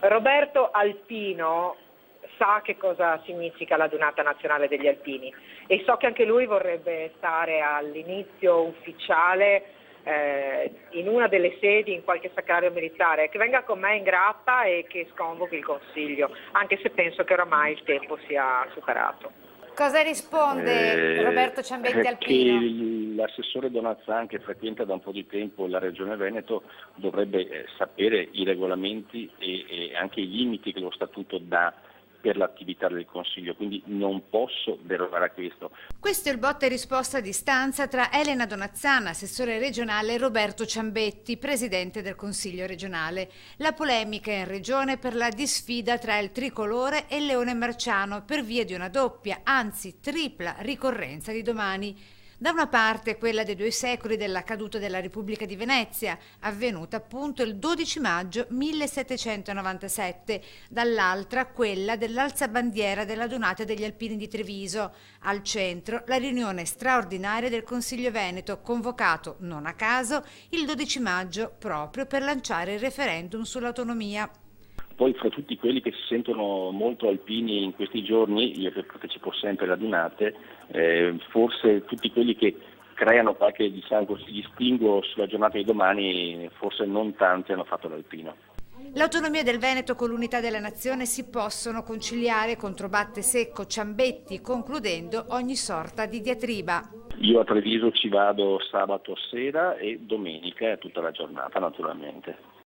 Roberto Alpino sa che cosa significa la Giornata Nazionale degli Alpini e so che anche lui vorrebbe stare all'inizio ufficiale in una delle sedi, in qualche sacrario militare, che venga con me in grappa e che sconvochi il Consiglio, anche se penso che oramai il tempo sia superato. Cosa risponde Roberto Ciambetti Alpino? Che l'assessore Donazzan, che frequenta da un po' di tempo la Regione Veneto, dovrebbe sapere i regolamenti e anche i limiti che lo Statuto dà per l'attività del Consiglio, quindi non posso derogare a questo. Questo è il botta e risposta a distanza tra Elena Donazzan, assessore regionale, e Roberto Ciambetti, presidente del Consiglio regionale. La polemica in regione per la disfida tra il tricolore e il Leone Marciano per via di una doppia, anzi tripla ricorrenza di domani. Da una parte quella dei 2 secoli della caduta della Repubblica di Venezia, avvenuta appunto il 12 maggio 1797, dall'altra quella dell'alzabandiera della Donata degli Alpini di Treviso. Al centro la riunione straordinaria del Consiglio Veneto, convocato non a caso il 12 maggio proprio per lanciare il referendum sull'autonomia. Poi fra tutti quelli che si sentono molto alpini in questi giorni, io che partecipo sempre alle radunate, forse tutti quelli che creano qualche distinguo sulla giornata di domani, forse non tanti hanno fatto l'alpino. L'autonomia del Veneto con l'unità della nazione si possono conciliare, controbatte secco Ciambetti, concludendo ogni sorta di diatriba. Io a Treviso ci vado sabato sera e domenica tutta la giornata naturalmente.